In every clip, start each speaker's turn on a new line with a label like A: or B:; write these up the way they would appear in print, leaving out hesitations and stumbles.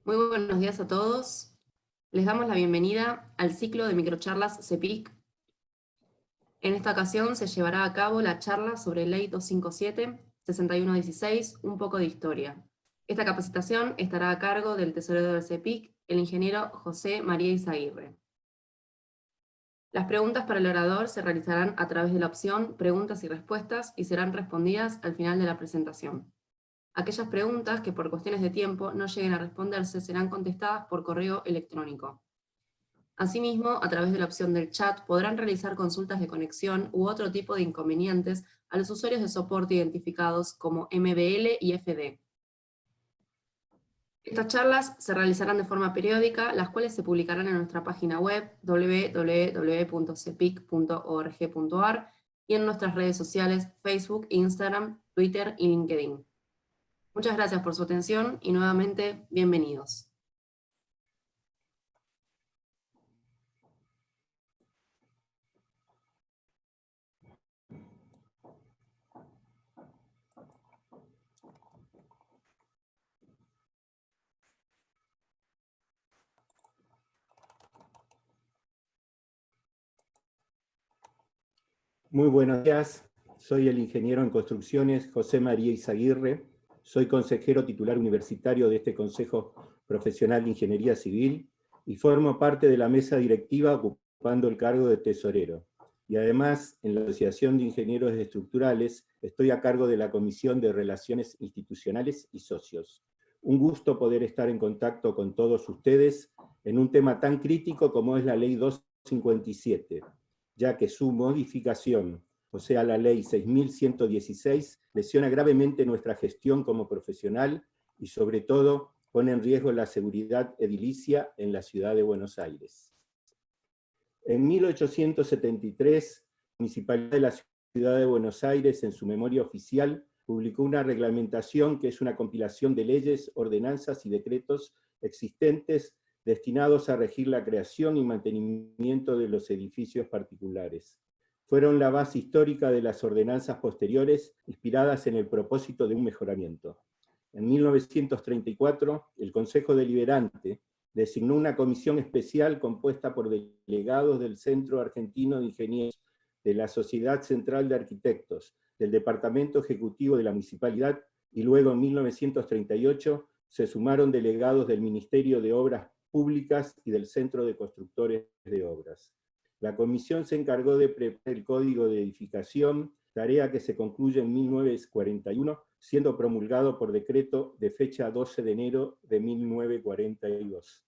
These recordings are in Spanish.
A: Muy buenos días a todos. Les damos la bienvenida al ciclo de microcharlas CEPIC. En esta ocasión se llevará a cabo la charla sobre Ley 257-6116, un poco de historia. Esta capacitación estará a cargo del tesorero del CEPIC, el ingeniero José María Izaguirre. Las preguntas para el orador se realizarán a través de la opción Preguntas y Respuestas y serán respondidas al final de la presentación. Aquellas preguntas que por cuestiones de tiempo no lleguen a responderse serán contestadas por correo electrónico. Asimismo, a través de la opción del chat podrán realizar consultas de conexión u otro tipo de inconvenientes a los usuarios de soporte identificados como MBL y FD. Estas charlas se realizarán de forma periódica, las cuales se publicarán en nuestra página web www.cepic.org.ar y en nuestras redes sociales Facebook, Instagram, Twitter y LinkedIn. Muchas gracias por su atención y nuevamente bienvenidos.
B: Muy buenos días, soy el ingeniero en construcciones José María Izaguirre, soy consejero titular universitario de este Consejo Profesional de Ingeniería Civil y formo parte de la mesa directiva ocupando el cargo de tesorero. Y además, en la Asociación de Ingenieros Estructurales, estoy a cargo de la Comisión de Relaciones Institucionales y Socios. Un gusto poder estar en contacto con todos ustedes en un tema tan crítico como es la Ley 257, ya que su modificación, o sea, la Ley 6.116, lesiona gravemente nuestra gestión como profesional y, sobre todo, pone en riesgo la seguridad edilicia en la ciudad de Buenos Aires. En 1873, la Municipalidad de la Ciudad de Buenos Aires, en su memoria oficial, publicó una reglamentación que es una compilación de leyes, ordenanzas y decretos existentes destinados a regir la creación y mantenimiento de los edificios particulares. Fueron la base histórica de las ordenanzas posteriores, inspiradas en el propósito de un mejoramiento. En 1934, el Consejo Deliberante designó una comisión especial compuesta por delegados del Centro Argentino de Ingenieros, de la Sociedad Central de Arquitectos, del Departamento Ejecutivo de la Municipalidad, y luego en 1938 se sumaron delegados del Ministerio de Obras Públicas y del Centro de Constructores de Obras. La comisión se encargó de preparar el Código de Edificación, tarea que se concluye en 1941, siendo promulgado por decreto de fecha 12 de enero de 1942.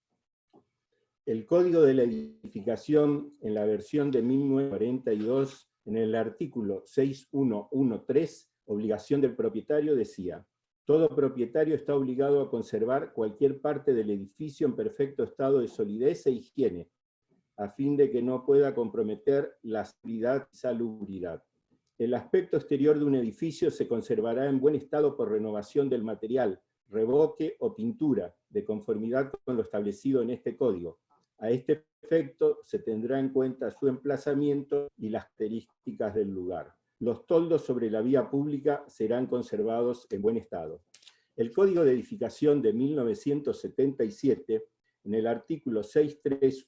B: El Código de la Edificación, en la versión de 1942, en el artículo 6113, obligación del propietario, decía: todo propietario está obligado a conservar cualquier parte del edificio en perfecto estado de solidez e higiene, a fin de que no pueda comprometer la seguridad y salubridad. El aspecto exterior de un edificio se conservará en buen estado por renovación del material, revoque o pintura, de conformidad con lo establecido en este código. A este efecto se tendrá en cuenta su emplazamiento y las características del lugar. Los toldos sobre la vía pública serán conservados en buen estado. El Código de Edificación de 1977, en el artículo 6311,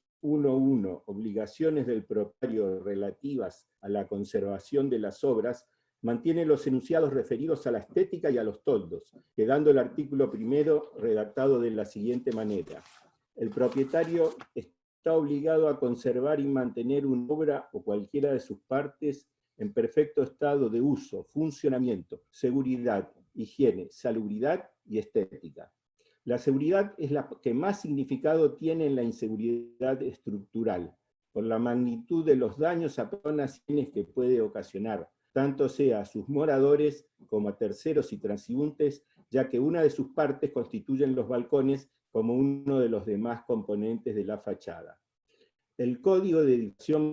B: obligaciones del propietario relativas a la conservación de las obras, mantiene los enunciados referidos a la estética y a los toldos, quedando el artículo primero redactado de la siguiente manera: el propietario está obligado a conservar y mantener una obra o cualquiera de sus partes en perfecto estado de uso, funcionamiento, seguridad, higiene, salubridad y estética. La seguridad es la que más significado tiene en la inseguridad estructural, por la magnitud de los daños a personas y bienes que puede ocasionar, tanto sea a sus moradores como a terceros y transeúntes, ya que una de sus partes constituyen los balcones como uno de los demás componentes de la fachada. El Código de Edificación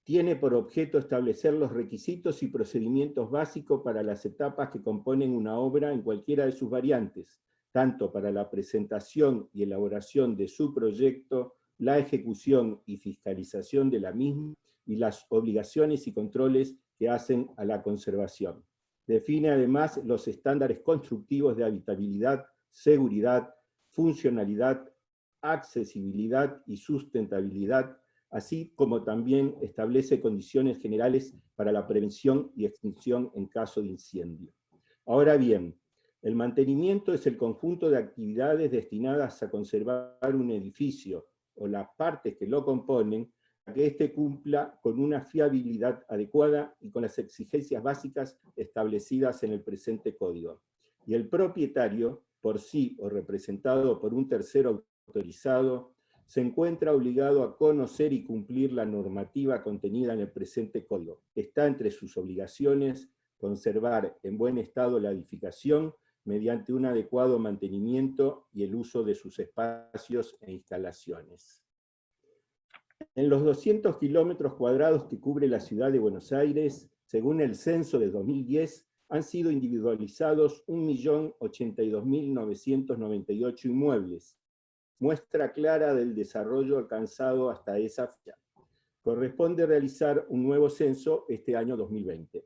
B: tiene por objeto establecer los requisitos y procedimientos básicos para las etapas que componen una obra en cualquiera de sus variantes, tanto para la presentación y elaboración de su proyecto, la ejecución y fiscalización de la misma, y las obligaciones y controles que hacen a la conservación. Define además los estándares constructivos de habitabilidad seguridad, funcionalidad, accesibilidad y sustentabilidad, así como también establece condiciones generales para la prevención y extinción en caso de incendio. Ahora bien, el mantenimiento es el conjunto de actividades destinadas a conservar un edificio o las partes que lo componen, para que éste cumpla con una fiabilidad adecuada y con las exigencias básicas establecidas en el presente código. Y el propietario, por sí o representado por un tercero autorizado, se encuentra obligado a conocer y cumplir la normativa contenida en el presente código. Está entre sus obligaciones conservar en buen estado la edificación mediante un adecuado mantenimiento y el uso de sus espacios e instalaciones. En los 200 kilómetros cuadrados que cubre la ciudad de Buenos Aires, según el censo de 2010, han sido individualizados 1.082.998 inmuebles, muestra clara del desarrollo alcanzado hasta esa fecha. Corresponde realizar un nuevo censo este año 2020.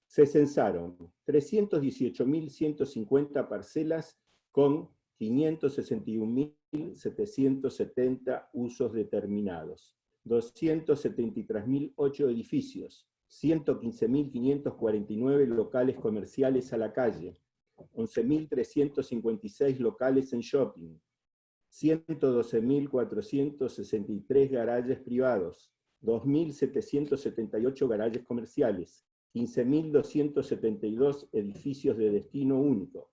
B: Se censaron 318.150 parcelas con 561.770 usos determinados, 273.008 edificios, 115.549 locales comerciales a la calle, 11.356 locales en shopping, 112.463 garajes privados, 2.778 garajes comerciales, 15.272 edificios de destino único,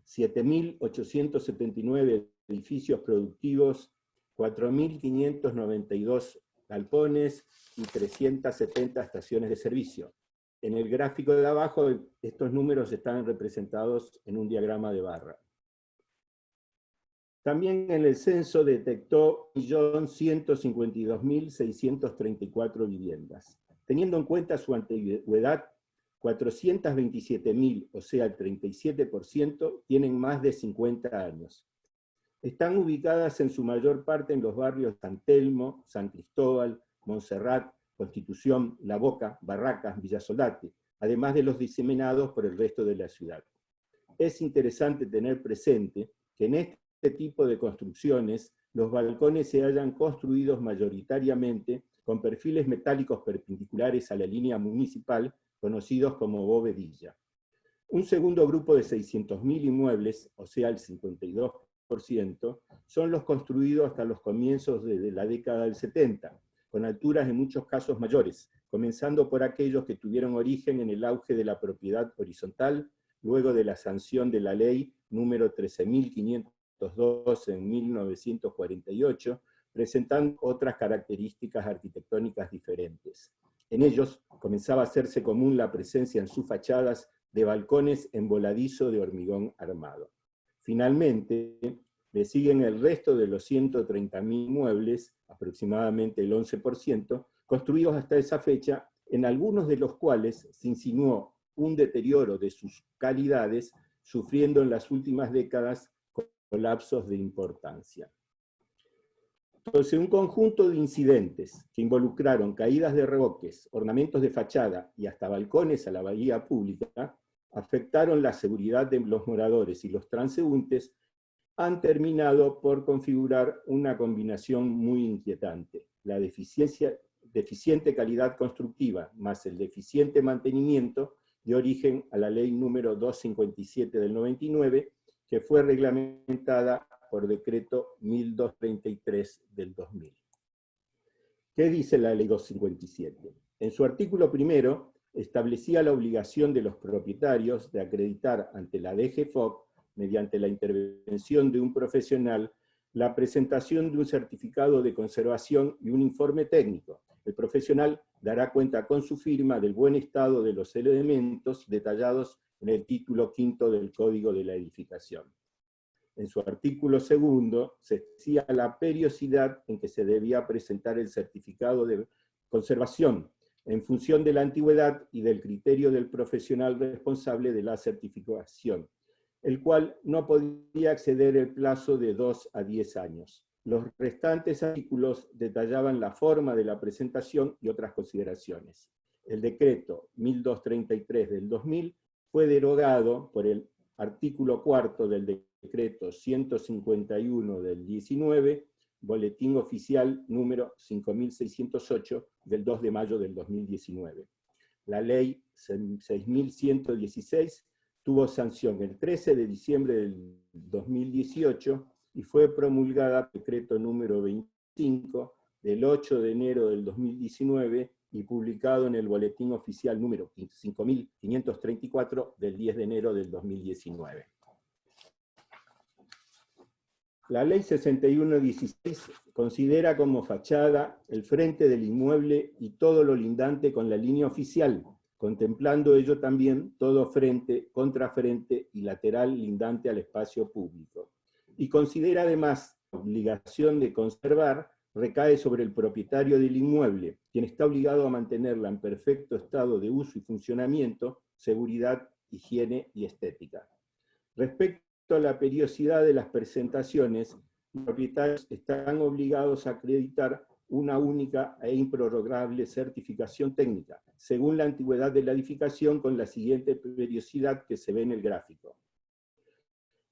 B: 7.879 edificios productivos, 4.592 galpones y 370 estaciones de servicio. En el gráfico de abajo, estos números están representados en un diagrama de barra. También en el censo detectó 1.152.634 viviendas. Teniendo en cuenta su antigüedad, 427.000, o sea el 37%, tienen más de 50 años. Están ubicadas en su mayor parte en los barrios San Telmo, San Cristóbal, Montserrat, Constitución, La Boca, Barracas, Villa Soldati, además de los diseminados por el resto de la ciudad. Es interesante tener presente que en este tipo de construcciones los balcones se hayan construidos mayoritariamente con perfiles metálicos perpendiculares a la línea municipal, conocidos como bovedilla. Un segundo grupo de 600.000 inmuebles, o sea el 52%, son los construidos hasta los comienzos de la década del 70, con alturas en muchos casos mayores, comenzando por aquellos que tuvieron origen en el auge de la propiedad horizontal, luego de la sanción de la ley número 13.502 en 1948, presentando otras características arquitectónicas diferentes. En ellos comenzaba a hacerse común la presencia en sus fachadas de balcones en voladizo de hormigón armado. Finalmente, le siguen el resto de los 130.000 muebles, aproximadamente el 11%, construidos hasta esa fecha, en algunos de los cuales se insinuó un deterioro de sus calidades, sufriendo en las últimas décadas colapsos de importancia. Entonces, un conjunto de incidentes que involucraron caídas de revoques, ornamentos de fachada y hasta balcones a la bahía pública, afectaron la seguridad de los moradores y los transeúntes, han terminado por configurar una combinación muy inquietante. La deficiente calidad constructiva más el deficiente mantenimiento de origen a la ley número 257 del 99, que fue reglamentada por decreto 1233 del 2000. ¿Qué dice la ley 257? En su artículo primero, establecía la obligación de los propietarios de acreditar ante la DGFOC, mediante la intervención de un profesional, la presentación de un certificado de conservación y un informe técnico. El profesional dará cuenta con su firma del buen estado de los elementos detallados en el título quinto del Código de la Edificación. En su artículo segundo se decía la periodicidad en que se debía presentar el certificado de conservación, en función de la antigüedad y del criterio del profesional responsable de la certificación, el cual no podía exceder el plazo de 2 a 10 años. Los restantes artículos detallaban la forma de la presentación y otras consideraciones. El decreto 1233 del 2000 fue derogado por el artículo 4 del decreto 151 del 19, Boletín Oficial número 5608 del 2 de mayo del 2019. La ley 6116 tuvo sanción el 13 de diciembre del 2018 y fue promulgada decreto número 25 del 8 de enero del 2019 y publicado en el Boletín Oficial número 5534 del 10 de enero del 2019. La ley 6116 considera como fachada el frente del inmueble y todo lo lindante con la línea oficial, contemplando ello también todo frente, contrafrente y lateral lindante al espacio público. Y considera además la obligación de conservar recae sobre el propietario del inmueble, quien está obligado a mantenerla en perfecto estado de uso y funcionamiento, seguridad, higiene y estética. Respecto a la periodicidad de las presentaciones, los propietarios están obligados a acreditar una única e improrrogable certificación técnica, según la antigüedad de la edificación, con la siguiente periodicidad que se ve en el gráfico.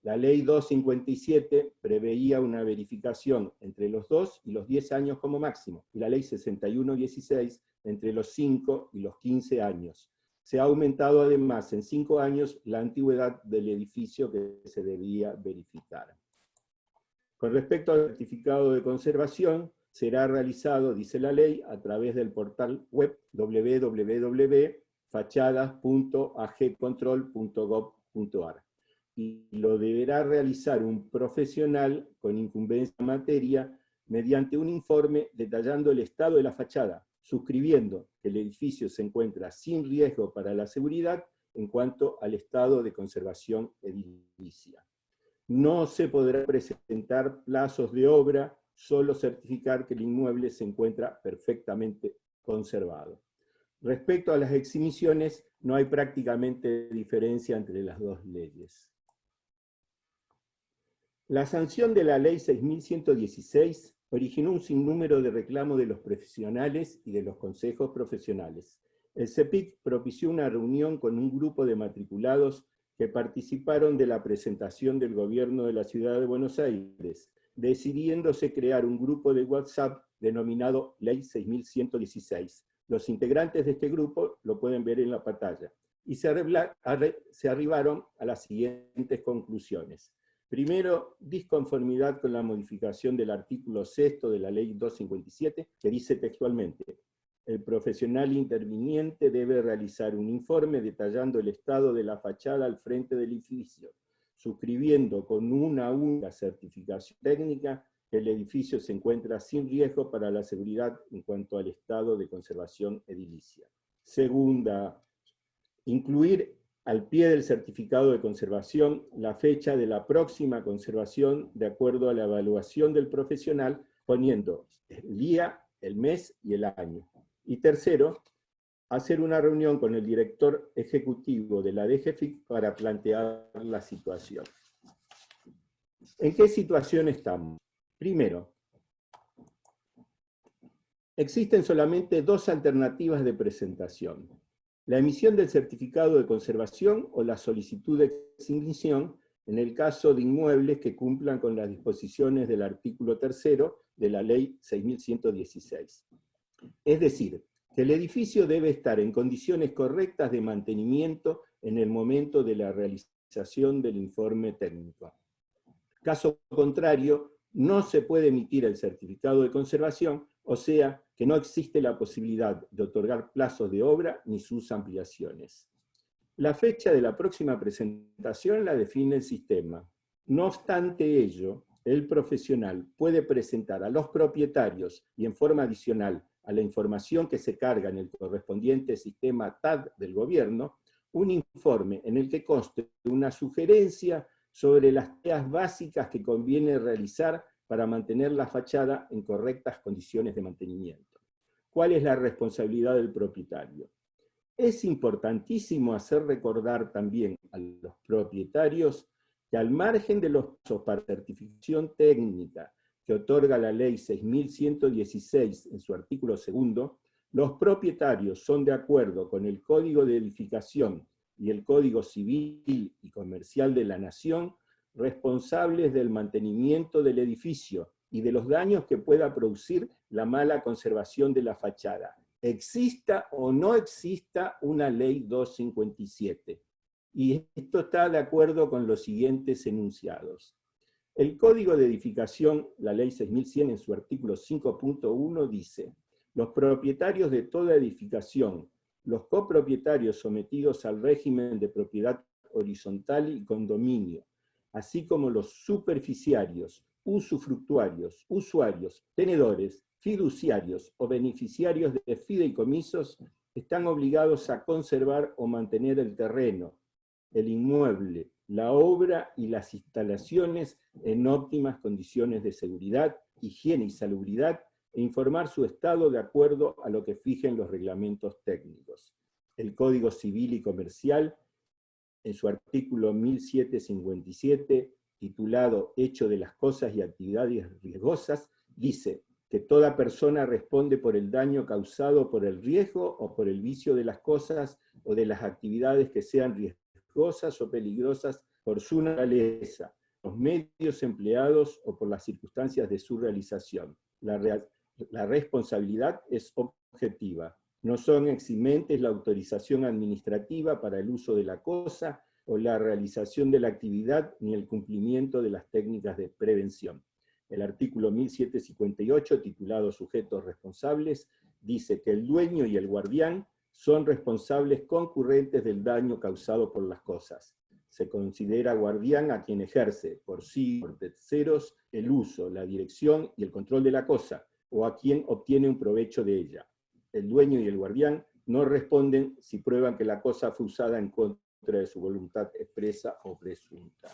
B: La ley 257 preveía una verificación entre los 2 y los 10 años como máximo, y la ley 6116 entre los 5 y los 15 años. Se ha aumentado además en 5 años la antigüedad del edificio que se debía verificar. Con respecto al certificado de conservación, será realizado, dice la ley, a través del portal web www.fachadas.agcontrol.gov.ar. Y lo deberá realizar un profesional con incumbencia en materia mediante un informe detallando el estado de la fachada, suscribiendo que el edificio se encuentra sin riesgo para la seguridad en cuanto al estado de conservación edilicia. No se podrá presentar plazos de obra, solo certificar que el inmueble se encuentra perfectamente conservado. Respecto a las exhibiciones, no hay prácticamente diferencia entre las dos leyes. La sanción de la ley 6116 originó un sinnúmero de reclamos de los profesionales y de los consejos profesionales. El CEPIC propició una reunión con un grupo de matriculados que participaron de la presentación del gobierno de la ciudad de Buenos Aires, decidiéndose crear un grupo de WhatsApp denominado Ley 6116. Los integrantes de este grupo lo pueden ver en la pantalla. Y se arribaron a las siguientes conclusiones. Primero, disconformidad con la modificación del artículo 6 de la ley 257, que dice textualmente: el profesional interviniente debe realizar un informe detallando el estado de la fachada al frente del edificio, suscribiendo con una única certificación técnica que el edificio se encuentra sin riesgo para la seguridad en cuanto al estado de conservación edilicia. Segunda, incluir al pie del certificado de conservación la fecha de la próxima conservación de acuerdo a la evaluación del profesional, poniendo el día, el mes y el año. Y tercero, hacer una reunión con el director ejecutivo de la DGFiC para plantear la situación. ¿En qué situación estamos? Primero, existen solamente dos alternativas de presentación: la emisión del certificado de conservación o la solicitud de exhibición en el caso de inmuebles que cumplan con las disposiciones del artículo 3 de la ley 6116. Es decir, que el edificio debe estar en condiciones correctas de mantenimiento en el momento de la realización del informe técnico. Caso contrario, no se puede emitir el certificado de conservación, o sea que no existe la posibilidad de otorgar plazos de obra ni sus ampliaciones. La fecha de la próxima presentación la define el sistema. No obstante ello, el profesional puede presentar a los propietarios y en forma adicional a la información que se carga en el correspondiente sistema TAD del gobierno, un informe en el que conste una sugerencia sobre las tareas básicas que conviene realizar para mantener la fachada en correctas condiciones de mantenimiento. ¿Cuál es la responsabilidad del propietario? Es importantísimo hacer recordar también a los propietarios que al margen de los pasos para certificación técnica que otorga la ley 6116 en su artículo 2, los propietarios son, de acuerdo con el Código de Edificación y el Código Civil y Comercial de la Nación responsables del mantenimiento del edificio y de los daños que pueda producir la mala conservación de la fachada, exista o no exista una ley 257. Y esto está de acuerdo con los siguientes enunciados. El Código de Edificación, la Ley 6100, en su artículo 5.1 dice: los propietarios de toda edificación, los copropietarios sometidos al régimen de propiedad horizontal y condominio, así como los superficiarios, usufructuarios, usuarios, tenedores, fiduciarios o beneficiarios de fideicomisos, están obligados a conservar o mantener el terreno, el inmueble, la obra y las instalaciones en óptimas condiciones de seguridad, higiene y salubridad, e informar su estado de acuerdo a lo que fijen los reglamentos técnicos. El Código Civil y Comercial, en su artículo 1757, titulado Hecho de las cosas y actividades riesgosas, dice que toda persona responde por el daño causado por el riesgo o por el vicio de las cosas o de las actividades que sean riesgosas o peligrosas por su naturaleza, los medios empleados o por las circunstancias de su realización. La responsabilidad es objetiva. No son eximentes la autorización administrativa para el uso de la cosa o la realización de la actividad ni el cumplimiento de las técnicas de prevención. El artículo 1758, titulado Sujetos responsables, dice que el dueño y el guardián son responsables concurrentes del daño causado por las cosas. Se considera guardián a quien ejerce por sí o por terceros el uso, la dirección y el control de la cosa, o a quien obtiene un provecho de ella. El dueño y el guardián no responden si prueban que la cosa fue usada en contra de su voluntad expresa o presunta.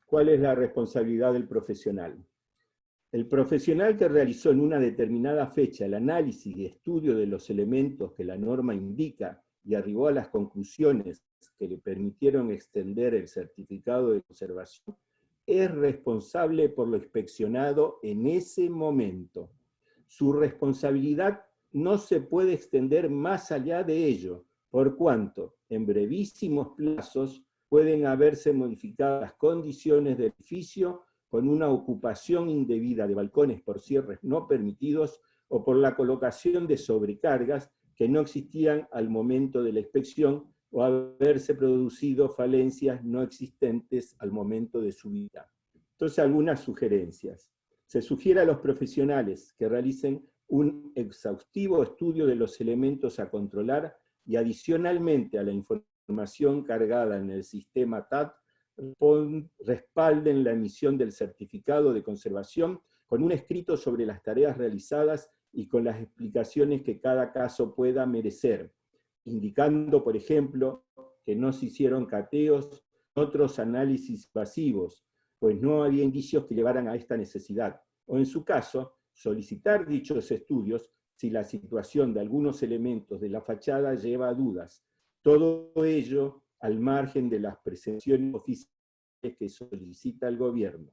B: ¿Cuál es la responsabilidad del profesional? El profesional que realizó en una determinada fecha el análisis y estudio de los elementos que la norma indica y arribó a las conclusiones que le permitieron extender el certificado de conservación, es responsable por lo inspeccionado en ese momento. Su responsabilidad no se puede extender más allá de ello, por cuanto en brevísimos plazos pueden haberse modificado las condiciones del edificio con una ocupación indebida de balcones por cierres no permitidos o por la colocación de sobrecargas que no existían al momento de la inspección o haberse producido falencias no existentes al momento de su vida. Entonces, algunas sugerencias. Se sugiere a los profesionales que realicen un exhaustivo estudio de los elementos a controlar y adicionalmente a la información cargada en el sistema TAT, respalden la emisión del certificado de conservación con un escrito sobre las tareas realizadas y con las explicaciones que cada caso pueda merecer, indicando, por ejemplo, que no se hicieron cateos, otros análisis pasivos, pues no había indicios que llevaran a esta necesidad, o en su caso, solicitar dichos estudios si la situación de algunos elementos de la fachada lleva a dudas. Todo ello al margen de las presentaciones oficiales que solicita el gobierno.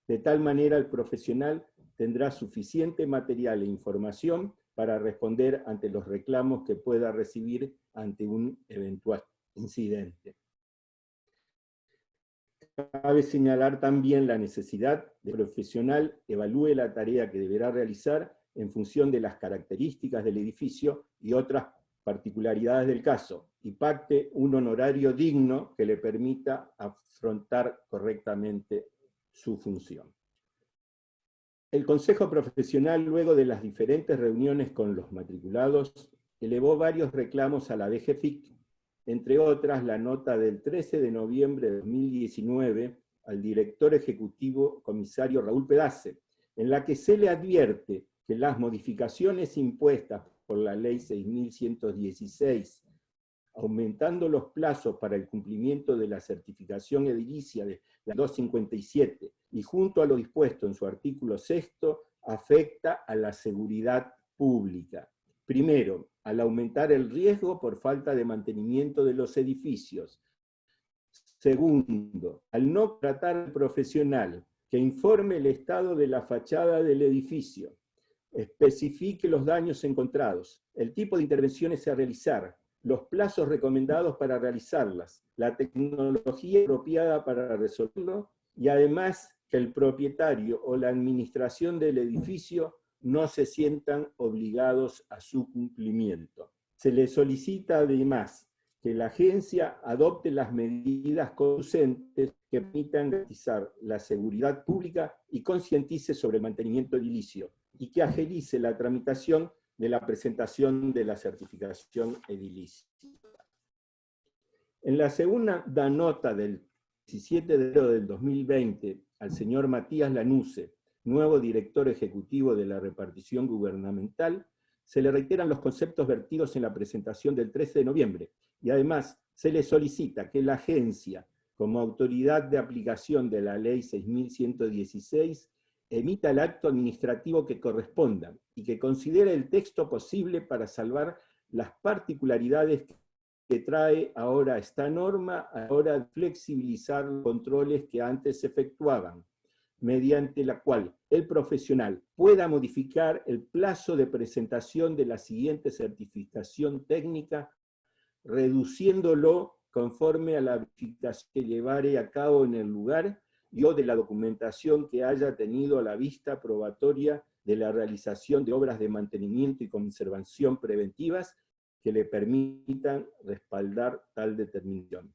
B: De tal manera, el profesional tendrá suficiente material e información para responder ante los reclamos que pueda recibir ante un eventual incidente. Cabe señalar también la necesidad de que el profesional evalúe la tarea que deberá realizar en función de las características del edificio y otras particularidades del caso, y pacte un honorario digno que le permita afrontar correctamente su función. El Consejo Profesional, luego de las diferentes reuniones con los matriculados, elevó varios reclamos a la DGFIC, entre otras la nota del 13 de noviembre de 2019 al director ejecutivo comisario Raúl Pedace, en la que se le advierte que las modificaciones impuestas por la Ley 6116, aumentando los plazos para el cumplimiento de la certificación edilicia de la 257, y junto a lo dispuesto en su artículo 6, afecta a la seguridad pública. Primero, al aumentar el riesgo por falta de mantenimiento de los edificios. Segundo, al no tratar al profesional que informe el estado de la fachada del edificio, especifique los daños encontrados, el tipo de intervenciones a realizar, los plazos recomendados para realizarlas, la tecnología apropiada para resolverlo, y además que el propietario o la administración del edificio no se sientan obligados a su cumplimiento. Se le solicita además que la agencia adopte las medidas conducentes que permitan garantizar la seguridad pública y concientice sobre el mantenimiento edilicio, y que agilice la tramitación de la presentación de la certificación edilicia. En la segunda nota del 17 de enero del 2020, al señor Matías Lanusse, nuevo director ejecutivo de la repartición gubernamental, se le reiteran los conceptos vertidos en la presentación del 13 de noviembre, y además se le solicita que la agencia, como autoridad de aplicación de la Ley 6.116, emita el acto administrativo que corresponda y que considere el texto posible para salvar las particularidades que trae ahora esta norma a la hora de flexibilizar los controles que antes se efectuaban, mediante la cual el profesional pueda modificar el plazo de presentación de la siguiente certificación técnica, reduciéndolo conforme a la verificación que llevare a cabo en el lugar y o de la documentación que haya tenido a la vista probatoria de la realización de obras de mantenimiento y conservación preventivas que le permitan respaldar tal determinación.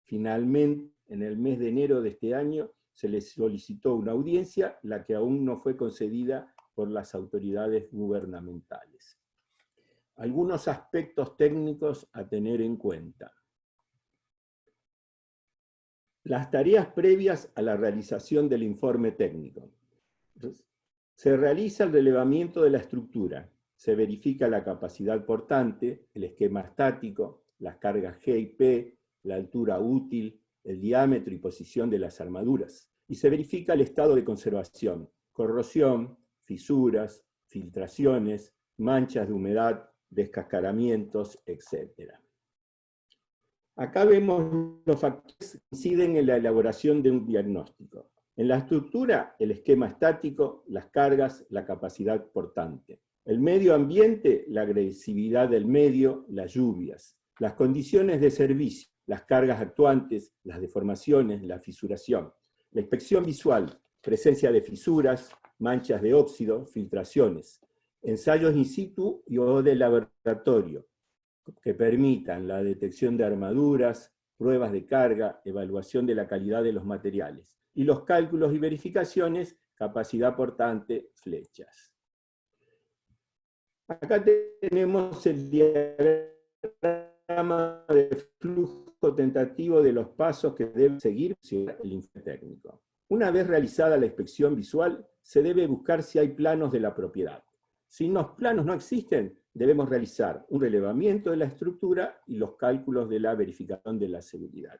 B: Finalmente, en el mes de enero de este año, se le solicitó una audiencia, la que aún no fue concedida por las autoridades gubernamentales. Algunos aspectos técnicos a tener en cuenta. Las tareas previas a la realización del informe técnico. Se realiza el relevamiento de la estructura, se verifica la capacidad portante, el esquema estático, las cargas G y P, la altura útil, el diámetro y posición de las armaduras, y se verifica el estado de conservación, corrosión, fisuras, filtraciones, manchas de humedad, descascaramientos, etc. Acá vemos los factores que inciden en la elaboración de un diagnóstico. En la estructura, el esquema estático, las cargas, la capacidad portante. El medio ambiente, la agresividad del medio, las lluvias. Las condiciones de servicio, las cargas actuantes, las deformaciones, la fisuración. La inspección visual, presencia de fisuras, manchas de óxido, filtraciones. Ensayos in situ y o de laboratorio, que permitan la detección de armaduras, pruebas de carga, evaluación de la calidad de los materiales. Y los cálculos y verificaciones, capacidad portante, flechas. Acá tenemos el diagrama de flujo tentativo de los pasos que debe seguir el informe técnico. Una vez realizada la inspección visual, se debe buscar si hay planos de la propiedad. Si los planos no existen, debemos realizar un relevamiento de la estructura y los cálculos de la verificación de la seguridad.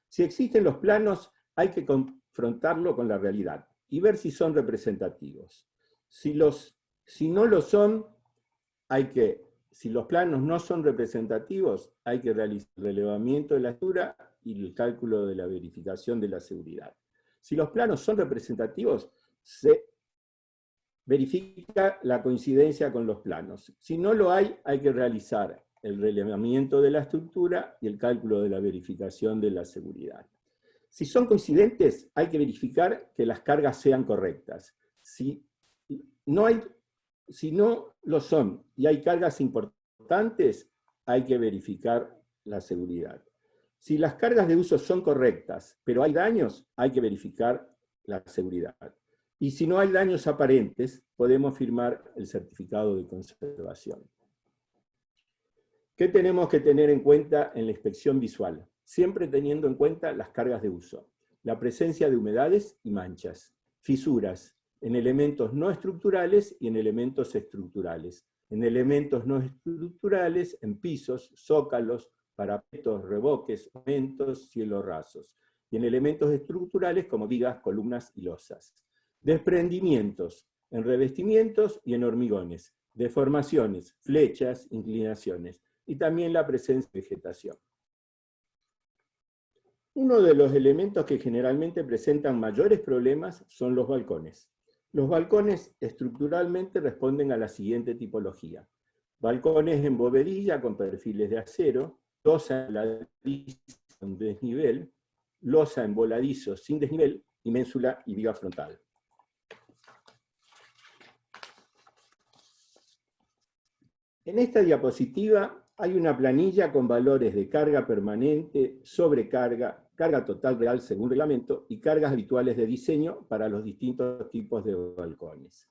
B: Si existen los planos, hay que confrontarlo con la realidad y ver si son representativos. Si no lo son, si los planos no son representativos, hay que realizar el relevamiento de la estructura y el cálculo de la verificación de la seguridad. Si los planos son representativos, se verifica la coincidencia con los planos. Si no lo hay, hay que realizar el relevamiento de la estructura y el cálculo de la verificación de la seguridad. Si son coincidentes, hay que verificar que las cargas sean correctas. Si no lo son y hay cargas importantes, hay que verificar la seguridad. Si las cargas de uso son correctas, pero hay daños, hay que verificar la seguridad. Y si no hay daños aparentes, podemos firmar el certificado de conservación. ¿Qué tenemos que tener en cuenta en la inspección visual? Siempre teniendo en cuenta las cargas de uso, la presencia de humedades y manchas, fisuras en elementos no estructurales y en elementos estructurales. En elementos no estructurales, en pisos, zócalos, parapetos, revoques, aumentos, cielos rasos. Y en elementos estructurales como vigas, columnas y losas. Desprendimientos en revestimientos y en hormigones, deformaciones, flechas, inclinaciones, y también la presencia de vegetación. Uno de los elementos que generalmente presentan mayores problemas son los balcones. Los balcones estructuralmente responden a la siguiente tipología. balcones en bovedilla con perfiles de acero, losa en voladizo con desnivel, losa en voladizo sin desnivel y ménsula y viga frontal. En esta diapositiva hay una planilla con valores de carga permanente, sobrecarga, carga total real según reglamento y cargas habituales de diseño para los distintos tipos de balcones.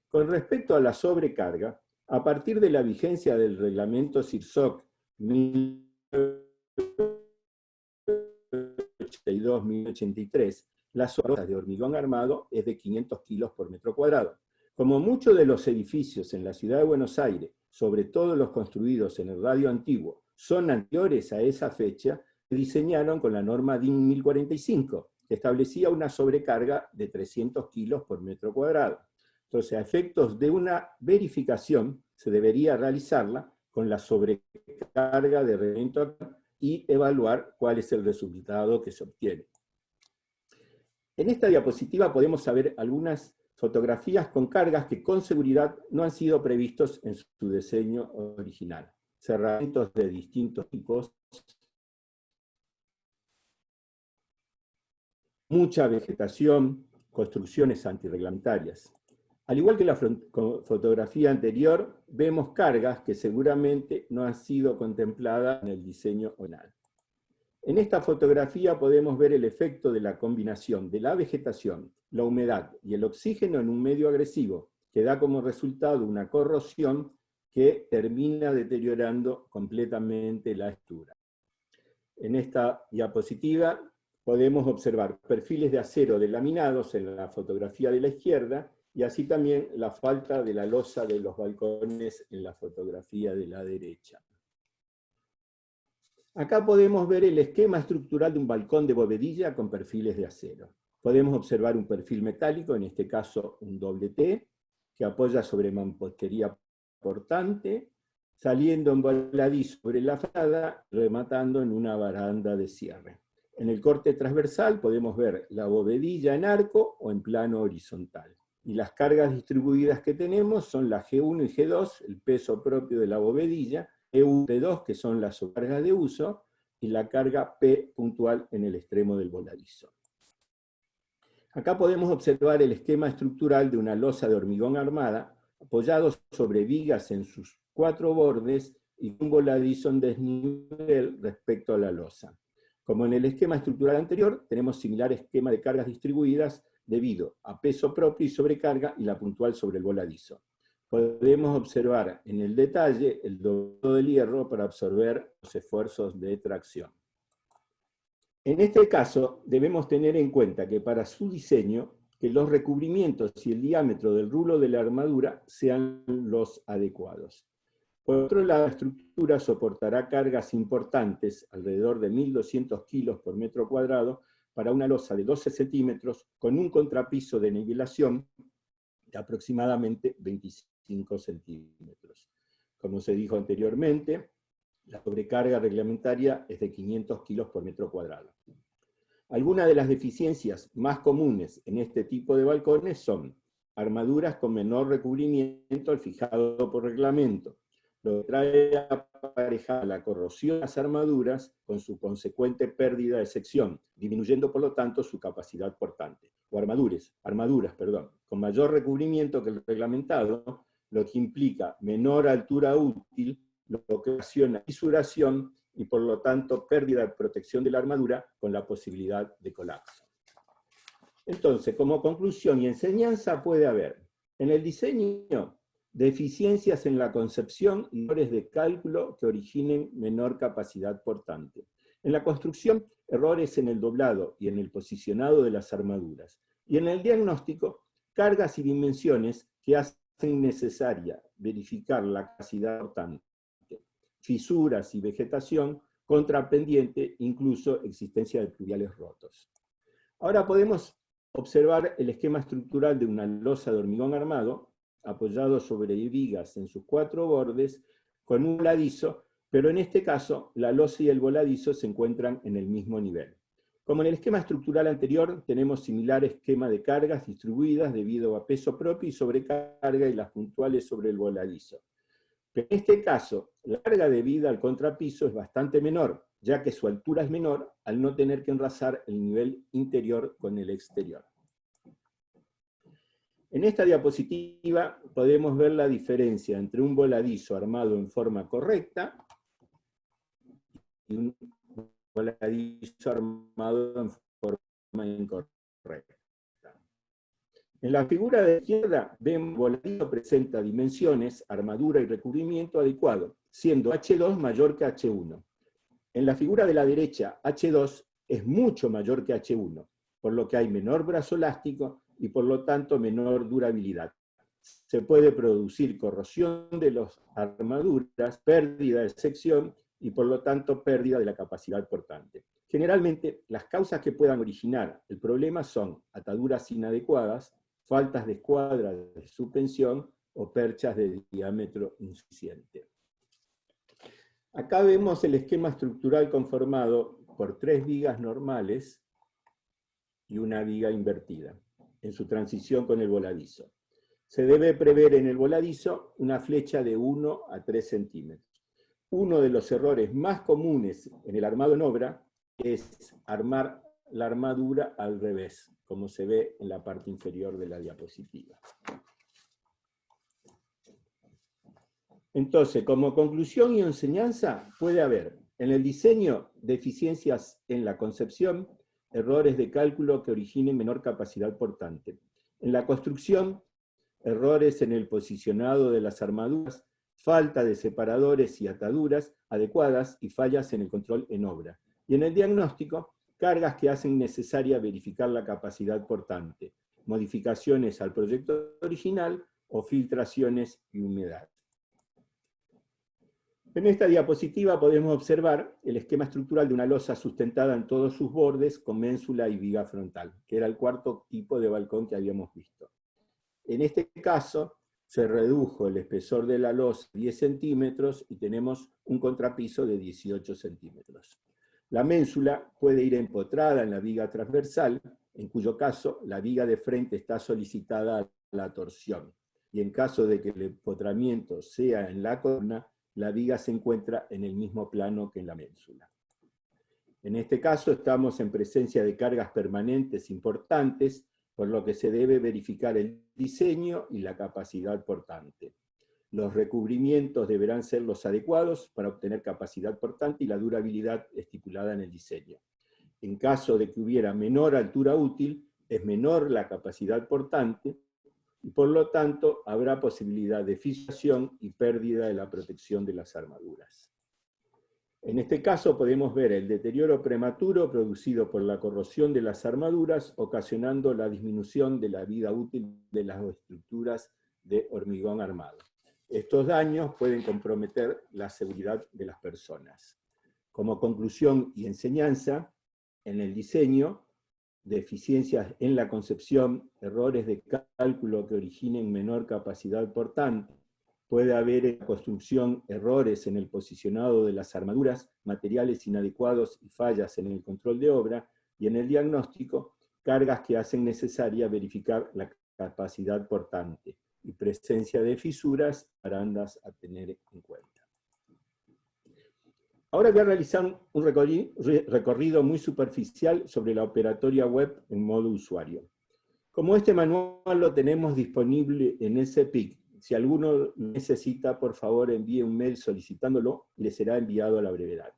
B: Con respecto a la sobrecarga, a partir de la vigencia del reglamento CIRSOC 1082-1083, la sobrecarga de hormigón armado es de 500 kilos por metro cuadrado. Como muchos de los edificios en la ciudad de Buenos Aires, sobre todo los construidos en el radio antiguo, son anteriores a esa fecha, se diseñaron con la norma DIN 1045, que establecía una sobrecarga de 300 kilos por metro cuadrado. Entonces, a efectos de una verificación, se debería realizarla con la sobrecarga de reglamento y evaluar cuál es el resultado que se obtiene. En esta diapositiva podemos ver algunas fotografías con cargas que con seguridad no han sido previstos en su diseño original. Cerramientos de distintos tipos, mucha vegetación, construcciones antirreglamentarias. Al igual que la fotografía anterior, vemos cargas que seguramente no han sido contempladas en el diseño original. En esta fotografía podemos ver el efecto de la combinación de la vegetación, la humedad y el oxígeno en un medio agresivo, que da como resultado una corrosión que termina deteriorando completamente la estructura. En esta diapositiva podemos observar perfiles de acero delaminados en la fotografía de la izquierda, y así también la falta de la losa de los balcones en la fotografía de la derecha. Acá podemos ver el esquema estructural de un balcón de bovedilla con perfiles de acero. Podemos observar un perfil metálico, en este caso un doble T, que apoya sobre mampostería portante, saliendo en voladizo sobre la fachada, rematando en una baranda de cierre. En el corte transversal podemos ver la bovedilla en arco o en plano horizontal. Y las cargas distribuidas que tenemos son la G1 y G2, el peso propio de la bovedilla, E1 y P2, que son las cargas de uso, y la carga P puntual en el extremo del voladizo. Acá podemos observar el esquema estructural de una losa de hormigón armada, apoyado sobre vigas en sus 4 bordes y un voladizo en desnivel respecto a la losa. Como en el esquema estructural anterior, tenemos similar esquema de cargas distribuidas debido a peso propio y sobrecarga y la puntual sobre el voladizo. Podemos observar en el detalle el doblado del hierro para absorber los esfuerzos de tracción. En este caso, debemos tener en cuenta que para su diseño, que los recubrimientos y el diámetro del rulo de la armadura sean los adecuados. Por otro lado, la estructura soportará cargas importantes, alrededor de 1.200 kilos por metro cuadrado, para una losa de 12 centímetros, con un contrapiso de nivelación de aproximadamente 25 centímetros. Como se dijo anteriormente, la sobrecarga reglamentaria es de 500 kilos por metro cuadrado. Algunas de las deficiencias más comunes en este tipo de balcones son armaduras con menor recubrimiento al fijado por reglamento, lo que trae aparejada la corrosión de las armaduras con su consecuente pérdida de sección, disminuyendo por lo tanto su capacidad portante. O armaduras, con mayor recubrimiento que el reglamentado, lo que implica menor altura útil, lo que ocasiona fisuración y por lo tanto pérdida de protección de la armadura con la posibilidad de colapso. Entonces, como conclusión y enseñanza puede haber en el diseño deficiencias en la concepción y errores de cálculo que originen menor capacidad portante. En la construcción, errores en el doblado y en el posicionado de las armaduras. Y en el diagnóstico, cargas y dimensiones que hacen necesaria verificar la capacidad portante, fisuras y vegetación, contrapendiente, incluso existencia de pluviales rotos. Ahora podemos observar el esquema estructural de una losa de hormigón armado, apoyado sobre vigas en sus 4 bordes, con un voladizo, pero en este caso la losa y el voladizo se encuentran en el mismo nivel. Como en el esquema estructural anterior, tenemos similar esquema de cargas distribuidas debido a peso propio y sobrecarga y las puntuales sobre el voladizo. Pero en este caso, la carga de vida al contrapiso es bastante menor, ya que su altura es menor al no tener que enlazar el nivel interior con el exterior. En esta diapositiva podemos ver la diferencia entre un voladizo armado en forma correcta y un voladizo armado en forma incorrecta. En la figura de la izquierda vemos que el voladizo presenta dimensiones, armadura y recubrimiento adecuado, siendo H2 mayor que H1. En la figura de la derecha, H2 es mucho mayor que H1, por lo que hay menor brazo elástico y por lo tanto menor durabilidad. Se puede producir corrosión de las armaduras, pérdida de sección y por lo tanto pérdida de la capacidad portante. Generalmente, las causas que puedan originar el problema son ataduras inadecuadas, faltas de escuadra de suspensión o perchas de diámetro insuficiente. Acá vemos el esquema estructural conformado por 3 vigas normales y una viga invertida en su transición con el voladizo. Se debe prever en el voladizo una flecha de 1 a 3 centímetros. Uno de los errores más comunes en el armado en obra es armar la armadura al revés, como se ve en la parte inferior de la diapositiva. Entonces, como conclusión y enseñanza, puede haber en el diseño deficiencias en la concepción, errores de cálculo que originen menor capacidad portante. En la construcción, errores en el posicionado de las armaduras, falta de separadores y ataduras adecuadas y fallas en el control en obra. Y en el diagnóstico, cargas que hacen necesaria verificar la capacidad portante, modificaciones al proyecto original o filtraciones y humedad. En esta diapositiva podemos observar el esquema estructural de una losa sustentada en todos sus bordes con ménsula y viga frontal, que era el cuarto tipo de balcón que habíamos visto. En este caso, se redujo el espesor de la losa a 10 centímetros y tenemos un contrapiso de 18 centímetros. La ménsula puede ir empotrada en la viga transversal, en cuyo caso la viga de frente está solicitada a la torsión, y en caso de que el empotramiento sea en la columna, la viga se encuentra en el mismo plano que en la ménsula. En este caso estamos en presencia de cargas permanentes importantes, por lo que se debe verificar el diseño y la capacidad portante. Los recubrimientos deberán ser los adecuados para obtener capacidad portante y la durabilidad estipulada en el diseño. En caso de que hubiera menor altura útil, es menor la capacidad portante, y por lo tanto habrá posibilidad de fisuración y pérdida de la protección de las armaduras. En este caso podemos ver el deterioro prematuro producido por la corrosión de las armaduras, ocasionando la disminución de la vida útil de las estructuras de hormigón armado. Estos daños pueden comprometer la seguridad de las personas. Como conclusión y enseñanza, en el diseño, deficiencias en la concepción, errores de cálculo que originen menor capacidad portante, puede haber en la construcción errores en el posicionado de las armaduras, materiales inadecuados y fallas en el control de obra, y en el diagnóstico, cargas que hacen necesaria verificar la capacidad portante y presencia de fisuras, arandas a tener en cuenta. Ahora voy a realizar un recorrido muy superficial sobre la operatoria web en modo usuario. Como este manual lo tenemos disponible en SPIC, si alguno necesita, por favor envíe un mail solicitándolo y le será enviado a la brevedad.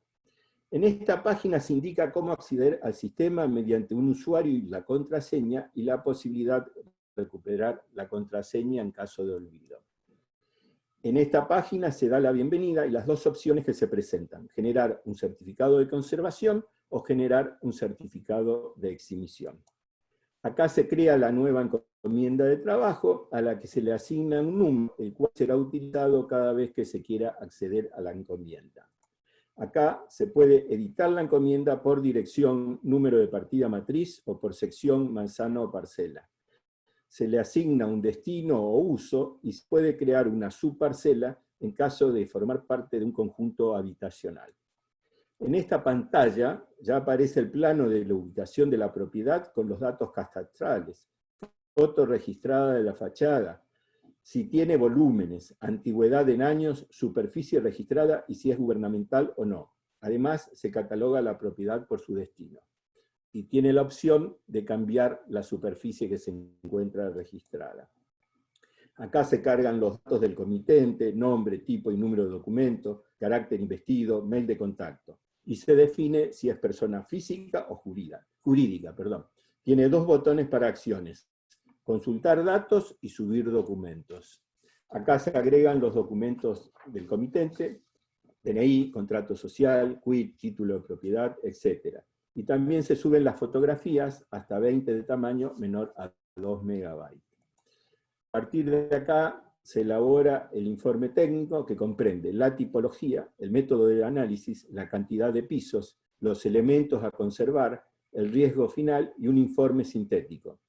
B: En esta página se indica cómo acceder al sistema mediante un usuario y la contraseña, y la posibilidad de recuperar la contraseña en caso de olvido. En esta página se da la bienvenida y las dos opciones que se presentan: generar un certificado de conservación o generar un certificado de exhibición. Acá se crea la nueva encomienda de trabajo a la que se le asigna un número, el cual será utilizado cada vez que se quiera acceder a la encomienda. Acá se puede editar la encomienda por dirección, número de partida matriz o por sección, manzana o parcela. Se le asigna un destino o uso y se puede crear una subparcela en caso de formar parte de un conjunto habitacional. En esta pantalla ya aparece el plano de la ubicación de la propiedad con los datos catastrales, foto registrada de la fachada, si tiene volúmenes, antigüedad en años, superficie registrada y si es gubernamental o no. Además, se cataloga la propiedad por su destino. Y tiene la opción de cambiar la superficie que se encuentra registrada. Acá se cargan los datos del comitente, nombre, tipo y número de documento, carácter investido, mail de contacto. Y se define si es persona física o jurídica. Tiene dos botones para acciones: consultar datos y subir documentos. Acá se agregan los documentos del comitente, DNI, contrato social, quit, título de propiedad, etc. Y también se suben las fotografías hasta 20 de tamaño menor a 2 megabytes. A partir de acá se elabora el informe técnico que comprende la tipología, el método de análisis, la cantidad de pisos, los elementos a conservar, el riesgo final y un informe sintético.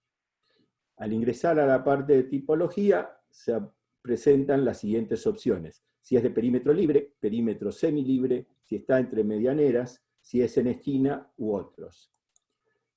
B: Al ingresar a la parte de tipología se presentan las siguientes opciones: si es de perímetro libre, perímetro semilibre, si está entre medianeras, si es en esquina u otros.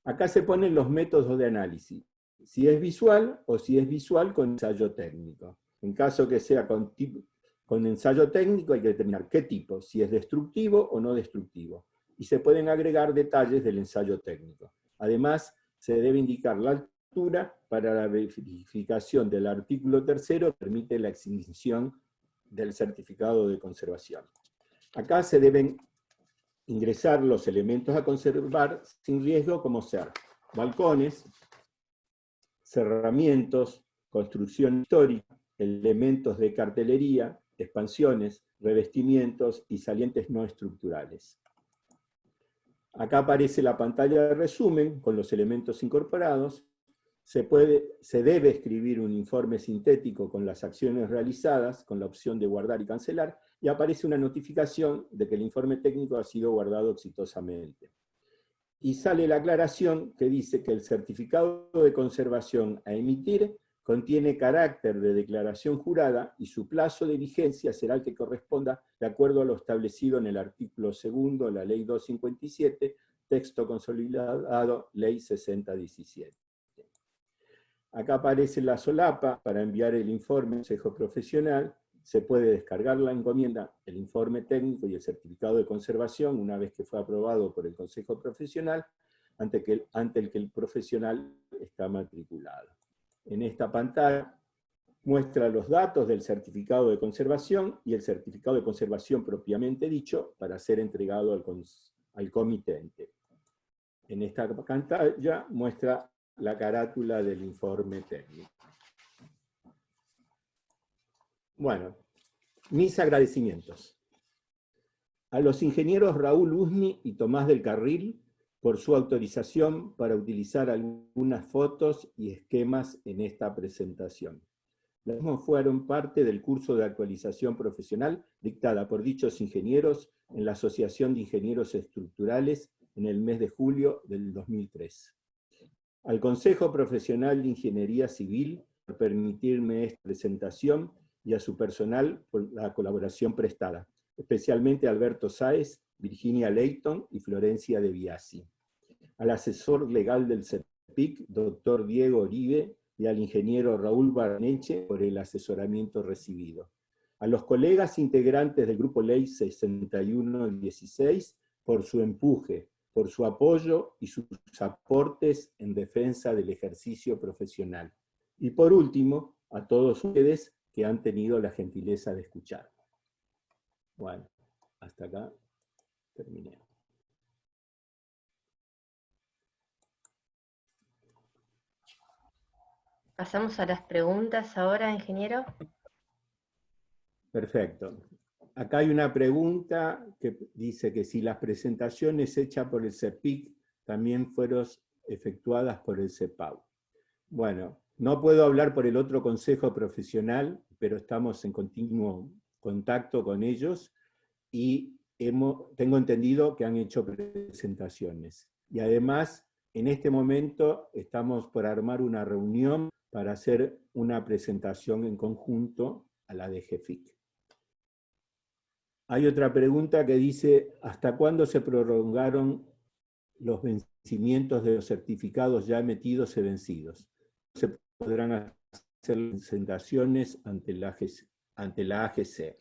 B: Acá se ponen los métodos de análisis: si es visual o si es visual con ensayo técnico. En caso que sea con ensayo técnico hay que determinar qué tipo, si es destructivo o no destructivo. Y se pueden agregar detalles del ensayo técnico. Además, se debe indicar la altura para la verificación del artículo 3, permite la extinción del certificado de conservación. Acá se deben ingresar los elementos a conservar sin riesgo, como ser balcones, cerramientos, construcción histórica, elementos de cartelería, expansiones, revestimientos y salientes no estructurales. Acá aparece la pantalla de resumen con los elementos incorporados. Se debe escribir un informe sintético con las acciones realizadas, con la opción de guardar y cancelar, y aparece una notificación de que el informe técnico ha sido guardado exitosamente. Y sale la aclaración que dice que el certificado de conservación a emitir contiene carácter de declaración jurada y su plazo de vigencia será el que corresponda de acuerdo a lo establecido en el artículo 2 de la Ley 257, texto consolidado, Ley 6017. Acá aparece la solapa para enviar el informe al Consejo Profesional. Se puede descargar la encomienda, el informe técnico y el certificado de conservación una vez que fue aprobado por el Consejo Profesional, ante el que el profesional está matriculado. En esta pantalla muestra los datos del certificado de conservación y el certificado de conservación propiamente dicho para ser entregado al comitente. En esta pantalla muestra la carátula del informe técnico. Bueno, mis agradecimientos a los ingenieros Raúl Usni y Tomás del Carril por su autorización para utilizar algunas fotos y esquemas en esta presentación. Los mismos fueron parte del curso de actualización profesional dictada por dichos ingenieros en la Asociación de Ingenieros Estructurales en el mes de julio del 2003. Al Consejo Profesional de Ingeniería Civil por permitirme esta presentación y a su personal por la colaboración prestada, especialmente a Alberto Sáez, Virginia Leighton y Florencia de Biasi. Al asesor legal del CEPIC, doctor Diego Oribe, y al ingeniero Raúl Barneche por el asesoramiento recibido. A los colegas integrantes del Grupo Ley 6116 por su empuje, por su apoyo y sus aportes en defensa del ejercicio profesional. Y por último, a todos ustedes que han tenido la gentileza de escuchar. Bueno, hasta acá terminé.
C: Pasamos a las preguntas ahora, ingeniero.
B: Perfecto. Acá hay una pregunta que dice que si las presentaciones hechas por el CEPIC también fueron efectuadas por el CEPAU. Bueno, no puedo hablar por el otro consejo profesional, pero estamos en continuo contacto con ellos y tengo entendido que han hecho presentaciones. Y además, en este momento estamos por armar una reunión para hacer una presentación en conjunto a la DGFIC. Hay otra pregunta que dice, ¿hasta cuándo se prolongaron los vencimientos de los certificados ya emitidos y vencidos? ¿Se podrán hacer presentaciones ante la AGC.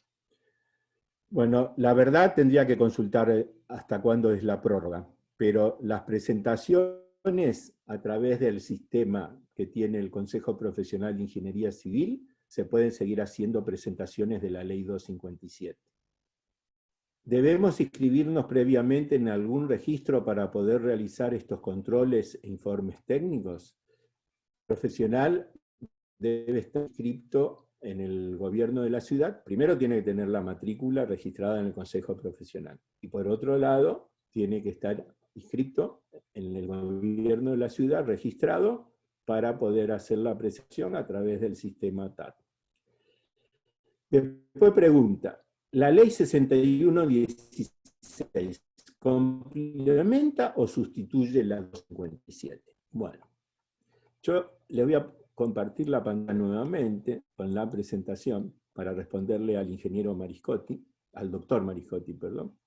B: Bueno, la verdad tendría que consultar hasta cuándo es la prórroga, pero las presentaciones a través del sistema que tiene el Consejo Profesional de Ingeniería Civil, se pueden seguir haciendo presentaciones de la Ley 257. ¿Debemos inscribirnos previamente en algún registro para poder realizar estos controles e informes técnicos? El profesional debe estar inscrito en el gobierno de la ciudad. Primero tiene que tener la matrícula registrada en el Consejo Profesional. Y por otro lado, tiene que estar inscrito en el gobierno de la ciudad, registrado, para poder hacer la presentación a través del sistema TAT. Después pregunta, ¿la ley 6116 complementa o sustituye la 257? Bueno, yo le voy a compartir la pantalla nuevamente con la presentación para responderle al ingeniero Mariscotti, al doctor Mariscotti, perdón.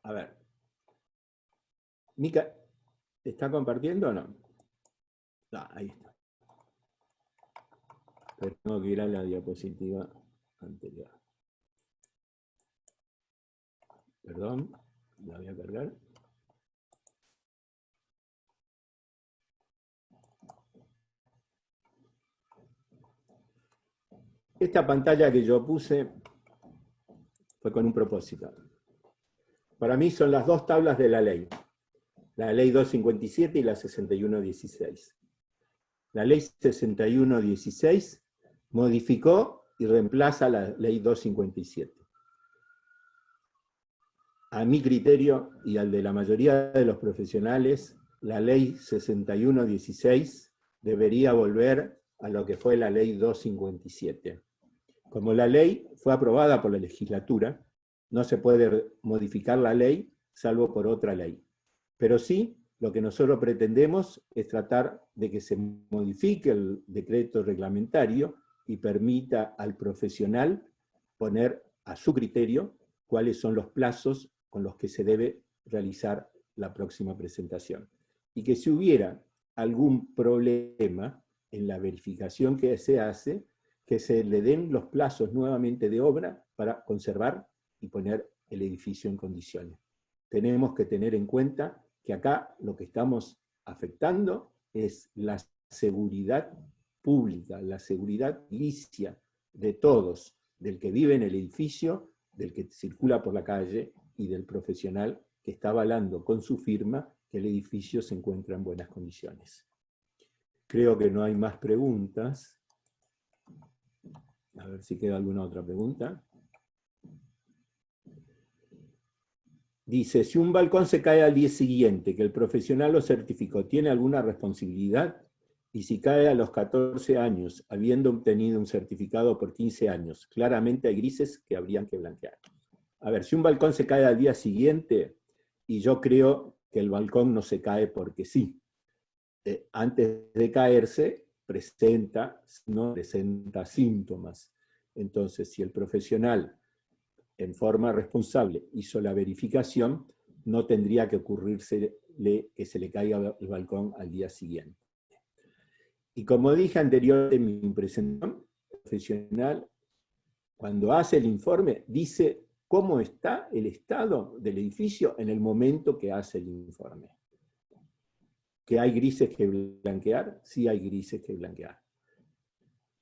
B: A ver. Mica, ¿está compartiendo o no? Ah, ahí está. Pero tengo que ir a la diapositiva anterior. Perdón, la voy a cargar. Esta pantalla que yo puse fue con un propósito. Para mí son las dos tablas de la ley 257 y la 6116. La ley 6116 modificó y reemplaza la ley 257. A mi criterio y al de la mayoría de los profesionales, la ley 6116 debería volver a lo que fue la ley 257. Como la ley fue aprobada por la legislatura, no se puede modificar la ley salvo por otra ley. Pero sí, lo que nosotros pretendemos es tratar de que se modifique el decreto reglamentario y permita al profesional poner a su criterio cuáles son los plazos con los que se debe realizar la próxima presentación. Y que si hubiera algún problema en la verificación que se hace, que se le den los plazos nuevamente de obra para conservar y poner el edificio en condiciones. Tenemos que tener en cuenta que acá lo que estamos afectando es la seguridad pública, la seguridad edilicia de todos, del que vive en el edificio, del que circula por la calle y del profesional que está avalando con su firma que el edificio se encuentra en buenas condiciones. Creo que no hay más preguntas. A ver si queda alguna otra pregunta. Dice, si un balcón se cae al día siguiente, que el profesional lo certificó, ¿tiene alguna responsabilidad? Y si cae a los 14 años, habiendo obtenido un certificado por 15 años, claramente hay grises que habrían que blanquear. A ver, si un balcón se cae al día siguiente, y yo creo que el balcón no se cae porque sí. Antes de caerse, presenta síntomas. Entonces, si el profesional en forma responsable hizo la verificación, no tendría que ocurrirse que se le caiga el balcón al día siguiente. Y como dije anteriormente en mi presentación, el profesional, cuando hace el informe, dice cómo está el estado del edificio en el momento que hace el informe. ¿Que hay grises que blanquear? Sí hay grises que blanquear.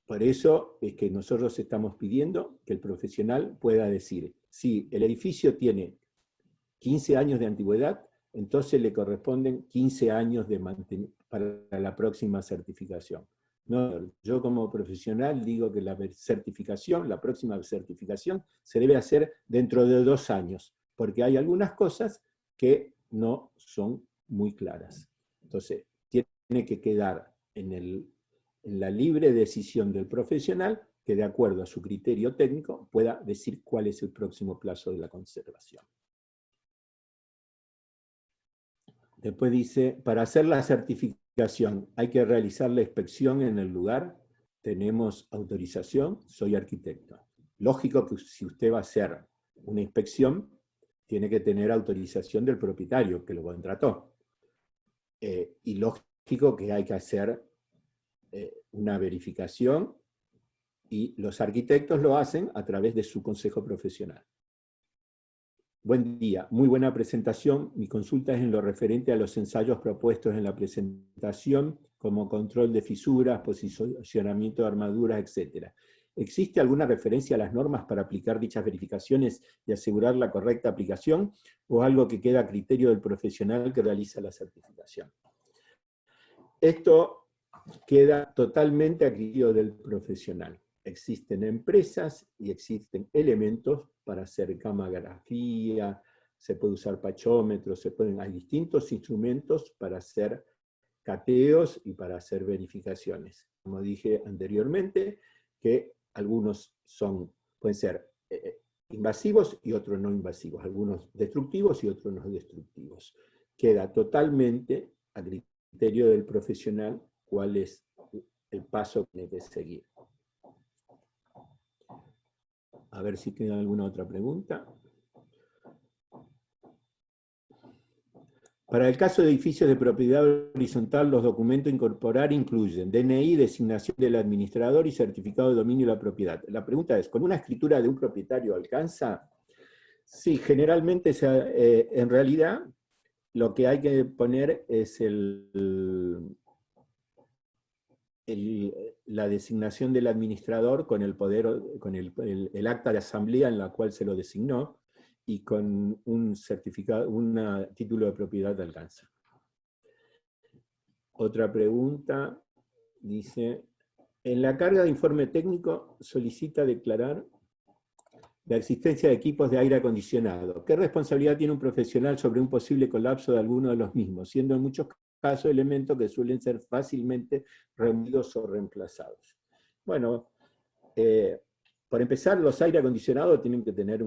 B: Por eso es que nosotros estamos pidiendo que el profesional pueda decir, si el edificio tiene 15 años de antigüedad, entonces le corresponden 15 años para la próxima certificación. No, yo como profesional digo que la certificación, la próxima certificación, se debe hacer dentro de 2 años, porque hay algunas cosas que no son muy claras. Entonces, tiene que quedar en la libre decisión del profesional que de acuerdo a su criterio técnico pueda decir cuál es el próximo plazo de la conservación. Después dice, para hacer la certificación hay que realizar la inspección en el lugar, tenemos autorización, soy arquitecto. lógico que si usted va a hacer una inspección, tiene que tener autorización del propietario que lo contrató. Y lógico que hay que hacer una verificación, y los arquitectos lo hacen a través de su consejo profesional. Buen día, muy buena presentación. Mi consulta es en lo referente a los ensayos propuestos en la presentación, como control de fisuras, posicionamiento de armaduras, etc. ¿Existe alguna referencia a las normas para aplicar dichas verificaciones y asegurar la correcta aplicación, o algo que queda a criterio del profesional que realiza la certificación? Esto queda totalmente a criterio del profesional. Existen empresas y existen elementos para hacer gamografía, se puede usar pachómetros, hay distintos instrumentos para hacer cateos y para hacer verificaciones. Como dije anteriormente, que algunos pueden ser invasivos y otros no invasivos, algunos destructivos y otros no destructivos. Queda totalmente a criterio del profesional cuál es el paso que tiene que seguir. A ver si queda alguna otra pregunta. Para el caso de edificios de propiedad horizontal, los documentos a incorporar incluyen DNI, designación del administrador y certificado de dominio de la propiedad. La pregunta es, ¿con una escritura de un propietario alcanza? Sí, generalmente, en realidad, lo que hay que poner es la designación del administrador con el poder, con el acta de asamblea en la cual se lo designó, y con un certificado, un título de propiedad de alcanza. Otra pregunta dice, en la carga de informe técnico solicita declarar la existencia de equipos de aire acondicionado. ¿Qué responsabilidad tiene un profesional sobre un posible colapso de alguno de los mismos, siendo en muchos casos elementos que suelen ser fácilmente removidos o reemplazados? Bueno, por empezar, los aire acondicionados tienen que tener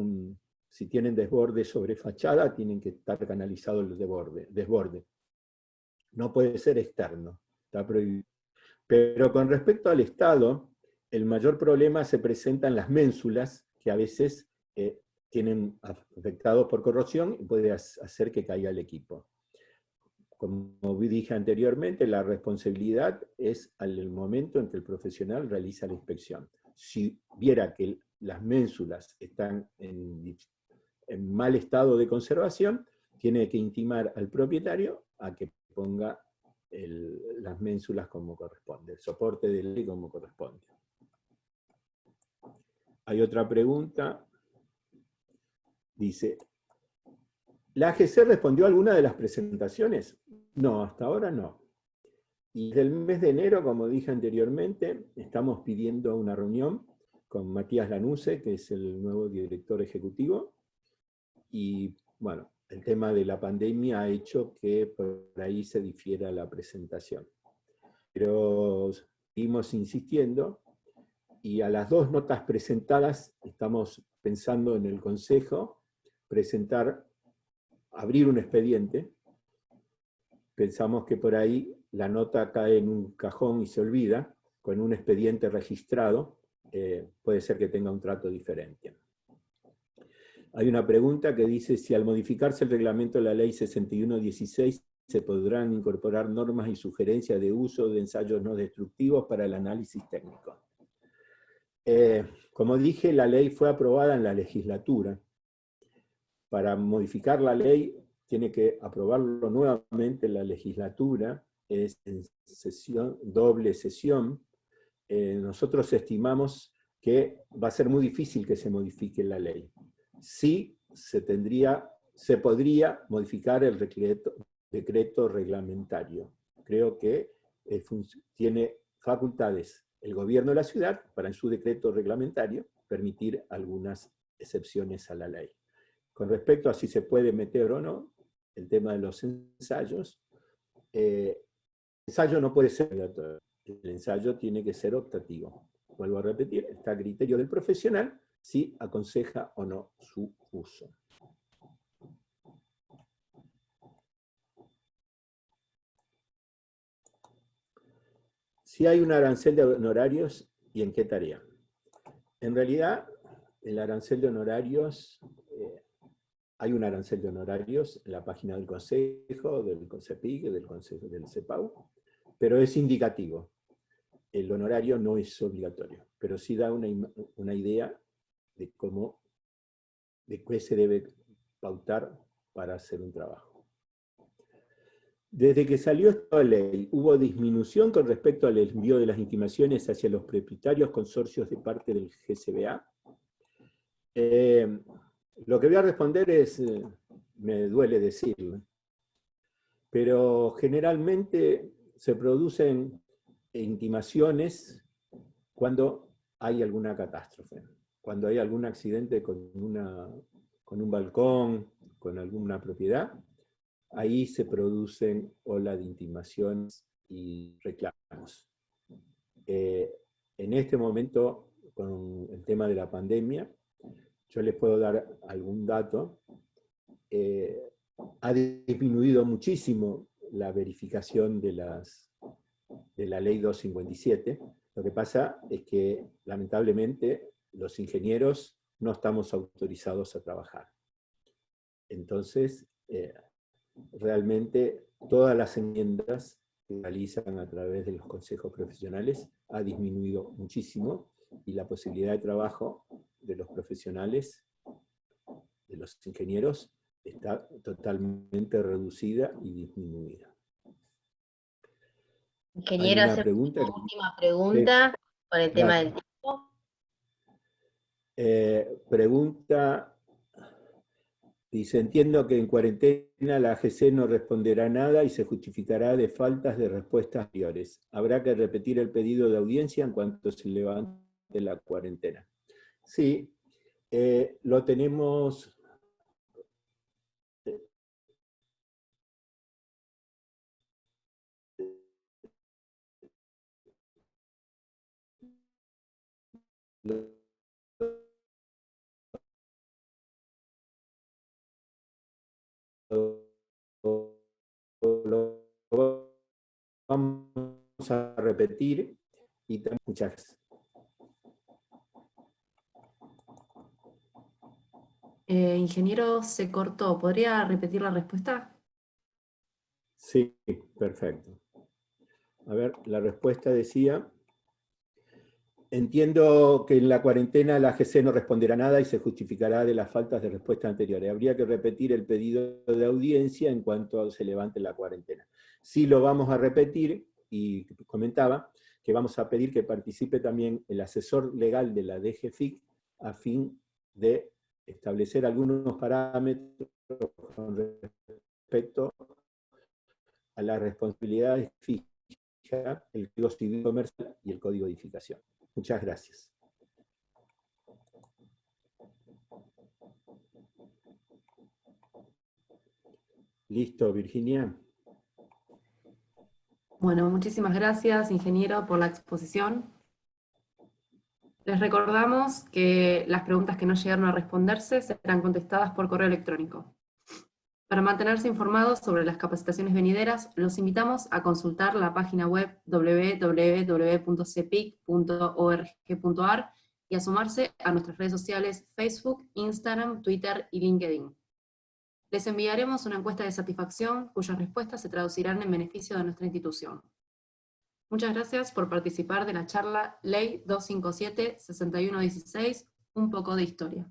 B: si tienen desborde sobre fachada, tienen que estar canalizados el desborde. No puede ser externo, está prohibido. Pero con respecto al estado, el mayor problema se presenta en las ménsulas, que a veces tienen afectados por corrosión y puede hacer que caiga el equipo. Como dije anteriormente, la responsabilidad es al momento en que el profesional realiza la inspección. Si viera que las ménsulas están en mal estado de conservación, tiene que intimar al propietario a que ponga las ménsulas como corresponde, el soporte de ley como corresponde. Hay otra pregunta. Dice, ¿la AGC respondió a alguna de las presentaciones? No, hasta ahora no. Y desde el mes de enero, como dije anteriormente, estamos pidiendo una reunión con Matías Lanuse, que es el nuevo director ejecutivo, y bueno, el tema de la pandemia ha hecho que por ahí se difiera la presentación. Pero seguimos insistiendo, y a las 2 notas presentadas estamos pensando en el Consejo abrir un expediente. Pensamos que por ahí la nota cae en un cajón y se olvida, con un expediente registrado, puede ser que tenga un trato diferente. Hay una pregunta que dice si al modificarse el reglamento de la ley 6116 se podrán incorporar normas y sugerencias de uso de ensayos no destructivos para el análisis técnico. Como dije, la ley fue aprobada en la legislatura. Para modificar la ley tiene que aprobarlo nuevamente la legislatura, es en doble sesión. Nosotros estimamos que va a ser muy difícil que se modifique la ley. Sí se podría modificar el decreto reglamentario. Creo que tiene facultades el gobierno de la ciudad para en su decreto reglamentario permitir algunas excepciones a la ley. Con respecto a si se puede meter o no, el tema de los ensayos, el ensayo no puede ser obligatorio, el ensayo tiene que ser optativo. Vuelvo a repetir, está a criterio del profesional si aconseja o no su uso. Si hay un arancel de honorarios, ¿y en qué tarea? En realidad, el arancel de honorarios, hay un arancel de honorarios en la página del Consejo, del CONCEPIC, del Consejo del CEPAU, pero es indicativo. El honorario no es obligatorio, pero sí da una idea de cómo, de qué se debe pautar para hacer un trabajo. Desde que salió esta ley, ¿hubo disminución con respecto al envío de las intimaciones hacia los propietarios consorcios de parte del GCBA? Lo que voy a responder es, me duele decirlo, pero generalmente se producen intimaciones cuando hay alguna catástrofe, cuando hay algún accidente con un balcón, con alguna propiedad, ahí se producen olas de intimaciones y reclamos. En este momento, con el tema de la pandemia, yo les puedo dar algún dato. Ha disminuido muchísimo la verificación de la ley 257. Lo que pasa es que, lamentablemente, los ingenieros no estamos autorizados a trabajar. Entonces, realmente, todas las enmiendas que realizan a través de los consejos profesionales ha disminuido muchísimo, y la posibilidad de trabajo de los profesionales, de los ingenieros, está totalmente reducida y disminuida.
C: Ingeniero,
B: ¿Alguna
C: hacer
B: pregunta?
C: una última pregunta con el tema del tiempo.
B: Pregunta, dice, entiendo que en cuarentena la AGC no responderá nada y se justificará de faltas de respuestas anteriores. Habrá que repetir el pedido de audiencia en cuanto se levante la cuarentena. Sí, lo tenemos... Lo vamos a repetir y también muchas.
A: Ingeniero, se cortó. ¿Podría repetir la respuesta?
B: Sí, perfecto. A ver, la respuesta decía: entiendo que en la cuarentena la AGC no responderá nada y se justificará de las faltas de respuesta anteriores. Habría que repetir el pedido de audiencia en cuanto se levante la cuarentena. Sí, lo vamos a repetir, y comentaba que vamos a pedir que participe también el asesor legal de la DGFIC a fin de establecer algunos parámetros con respecto a las responsabilidades fijas, el Código Civil Comercial y el Código de Edificación. Muchas gracias. Listo, Virginia.
A: Bueno, muchísimas gracias, ingeniero, por la exposición. Les recordamos que las preguntas que no llegaron a responderse serán contestadas por correo electrónico. Para mantenerse informados sobre las capacitaciones venideras, los invitamos a consultar la página web www.cepic.org.ar y a sumarse a nuestras redes sociales Facebook, Instagram, Twitter y LinkedIn. Les enviaremos una encuesta de satisfacción cuyas respuestas se traducirán en beneficio de nuestra institución. Muchas gracias por participar de la charla Ley 257-6116, un poco de historia.